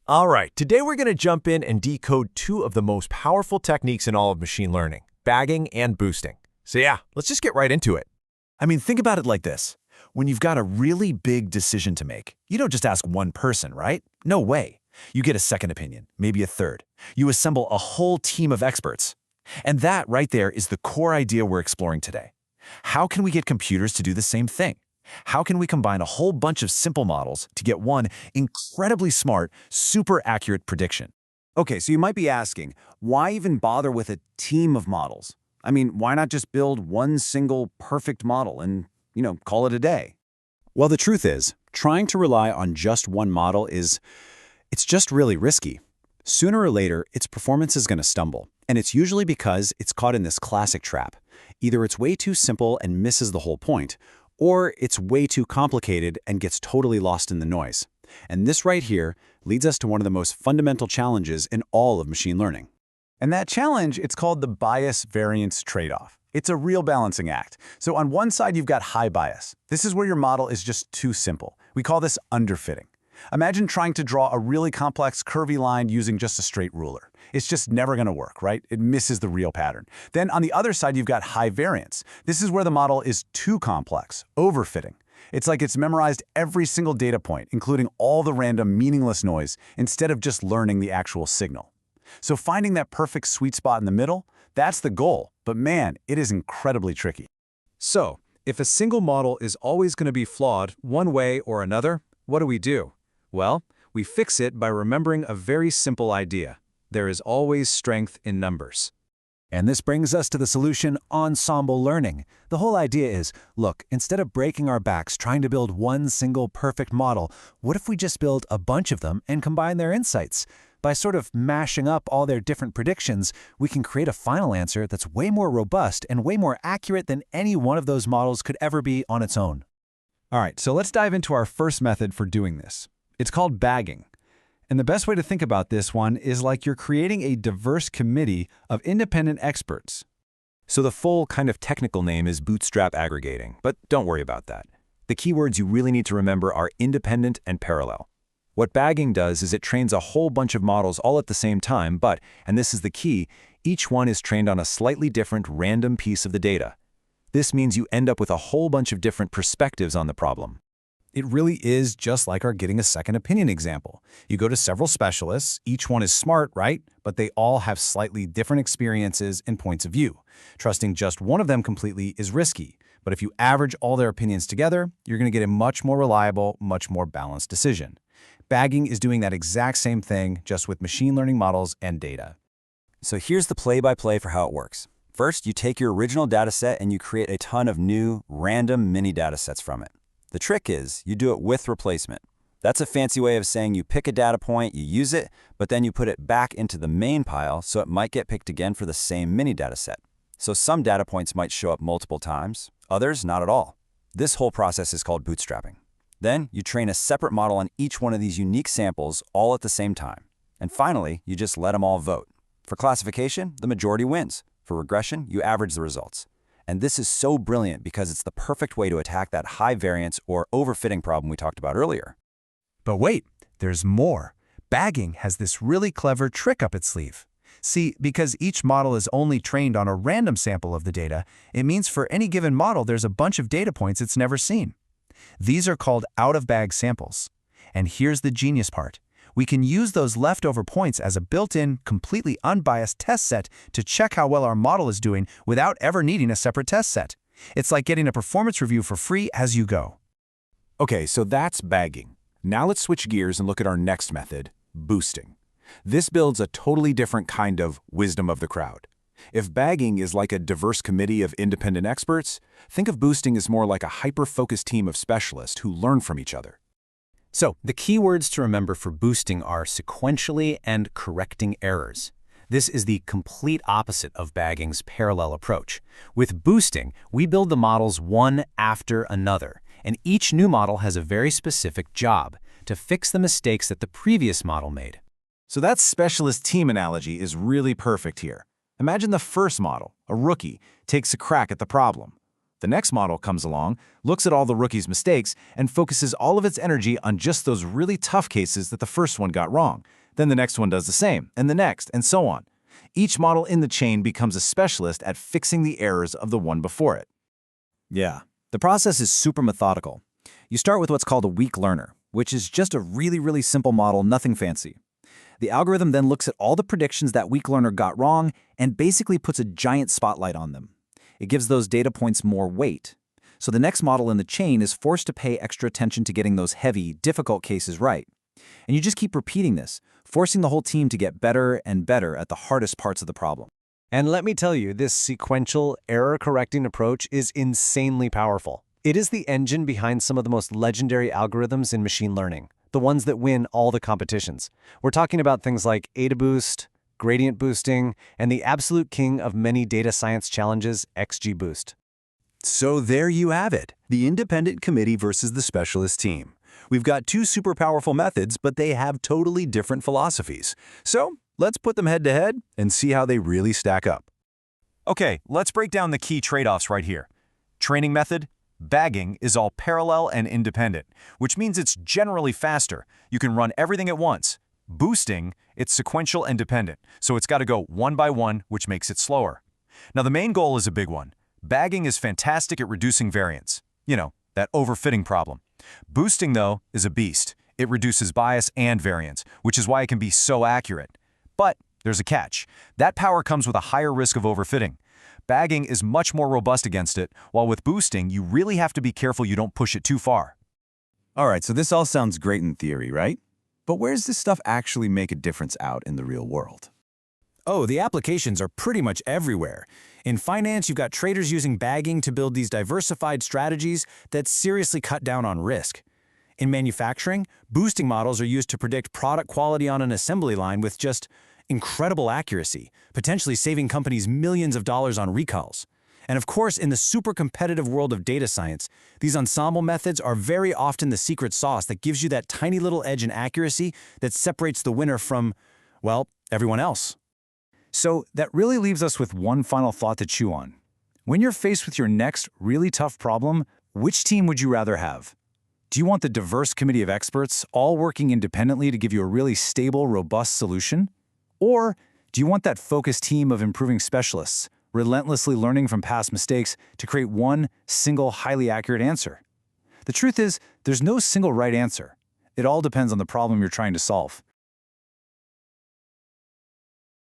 All right, today we're going to jump in and decode two of the most powerful techniques in all of machine learning, bagging and boosting. So yeah, let's just get right into it. I mean, think about it like this. When you've got a really big decision to make, you don't just ask one person, right? No way. You get a second opinion, maybe a third. You assemble a whole team of experts. And that right there is the core idea we're exploring today. How can we get computers to do the same thing? How can we combine a whole bunch of simple models to get one incredibly smart, super accurate prediction? Okay, so you might be asking, why even bother with a team of models? I mean, why not just build one single perfect model and, call it a day? Well, the truth is, trying to rely on just one model it's just really risky. Sooner or later, its performance is going to stumble, and it's usually because it's caught in this classic trap. Either it's way too simple and misses the whole point, or it's way too complicated and gets totally lost in the noise. And this right here leads us to one of the most fundamental challenges in all of machine learning. And that challenge, it's called the bias-variance trade-off. It's a real balancing act. So on one side, you've got high bias. This is where your model is just too simple. We call this underfitting. Imagine trying to draw a really complex curvy line using just a straight ruler. It's just never going to work, right? It misses the real pattern. Then on the other side, you've got high variance. This is where the model is too complex, overfitting. It's like it's memorized every single data point, including all the random meaningless noise, instead of just learning the actual signal. So finding that perfect sweet spot in the middle, that's the goal. But man, it is incredibly tricky. So, if a single model is always going to be flawed one way or another, what do? Well, we fix it by remembering a very simple idea. There is always strength in numbers. And this brings us to the solution, ensemble learning. The whole idea is, look, instead of breaking our backs trying to build one single perfect model, what if we just build a bunch of them and combine their insights? By sort of mashing up all their different predictions, we can create a final answer that's way more robust and way more accurate than any one of those models could ever be on its own. All right, so let's dive into our first method for doing this. It's called bagging. And the best way to think about this one is like you're creating a diverse committee of independent experts. So the full kind of technical name is Bootstrap aggregating, but don't worry about that. The keywords you really need to remember are independent and parallel. What bagging does is it trains a whole bunch of models all at the same time, but, and this is the key, each one is trained on a slightly different random piece of the data. This means you end up with a whole bunch of different perspectives on the problem. It really is just like our getting a second opinion example. You go to several specialists, each one is smart, right? But they all have slightly different experiences and points of view. Trusting just one of them completely is risky. But if you average all their opinions together, you're going to get a much more reliable, much more balanced decision. Bagging is doing that exact same thing, just with machine learning models and data. So here's the play-by-play for how it works. First, you take your original dataset and you create a ton of new, random mini datasets from it. The trick is, you do it with replacement. That's a fancy way of saying you pick a data point, you use it, but then you put it back into the main pile so it might get picked again for the same mini dataset. So some data points might show up multiple times, others not at all. This whole process is called bootstrapping. Then you train a separate model on each one of these unique samples all at the same time. And finally, you just let them all vote. For classification, the majority wins. For regression, you average the results. And this is so brilliant because it's the perfect way to attack that high variance or overfitting problem we talked about earlier. But wait, there's more. Bagging has this really clever trick up its sleeve. See, because each model is only trained on a random sample of the data, it means for any given model there's a bunch of data points it's never seen. These are called out-of-bag samples. And here's the genius part. We can use those leftover points as a built-in, completely unbiased test set to check how well our model is doing without ever needing a separate test set. It's like getting a performance review for free as you go. Okay, so that's bagging. Now let's switch gears and look at our next method, boosting. This builds a totally different kind of wisdom of the crowd. If bagging is like a diverse committee of independent experts, think of boosting as more like a hyper-focused team of specialists who learn from each other. So, the keywords to remember for boosting are sequentially and correcting errors. This is the complete opposite of bagging's parallel approach. With boosting, we build the models one after another, and each new model has a very specific job to fix the mistakes that the previous model made. So that specialist team analogy is really perfect here. Imagine the first model, a rookie, takes a crack at the problem. The next model comes along, looks at all the rookie's mistakes, and focuses all of its energy on just those really tough cases that the first one got wrong. Then the next one does the same, and the next, and so on. Each model in the chain becomes a specialist at fixing the errors of the one before it. Yeah, the process is super methodical. You start with what's called a weak learner, which is just a really simple model, nothing fancy. The algorithm then looks at all the predictions that weak learner got wrong and basically puts a giant spotlight on them. It gives those data points more weight. So the next model in the chain is forced to pay extra attention to getting those heavy, difficult cases right. And you just keep repeating this, forcing the whole team to get better and better at the hardest parts of the problem. And let me tell you, this sequential, error-correcting approach is insanely powerful. It is the engine behind some of the most legendary algorithms in machine learning, the ones that win all the competitions. We're talking about things like AdaBoost, gradient boosting, and the absolute king of many data science challenges, XGBoost. So there you have it, the independent committee versus the specialist team. We've got two super powerful methods, but they have totally different philosophies. So let's put them head to head and see how they really stack up. Okay, let's break down the key trade-offs right here. Training method, bagging is all parallel and independent, which means it's generally faster. You can run everything at once. Boosting, it's sequential and dependent, so it's got to go one by one, which makes it slower. Now the main goal is a big one. Bagging is fantastic at reducing variance. You know, that overfitting problem. Boosting, though, is a beast. It reduces bias and variance, which is why it can be so accurate. But there's a catch. That power comes with a higher risk of overfitting. Bagging is much more robust against it, while with boosting, you really have to be careful you don't push it too far. All right, so this all sounds great in theory, right? But where does this stuff actually make a difference out in the real world? Oh, the applications are pretty much everywhere. In finance, you've got traders using bagging to build these diversified strategies that seriously cut down on risk. In manufacturing, boosting models are used to predict product quality on an assembly line with just incredible accuracy, potentially saving companies millions of dollars on recalls. And of course, in the super competitive world of data science, these ensemble methods are very often the secret sauce that gives you that tiny little edge in accuracy that separates the winner from, well, everyone else. So that really leaves us with one final thought to chew on. When you're faced with your next really tough problem, which team would you rather have? Do you want the diverse committee of experts all working independently to give you a really stable, robust solution? Or do you want that focused team of improving specialists, relentlessly learning from past mistakes to create one single highly accurate answer? The truth is, there's no single right answer. It all depends on the problem you're trying to solve.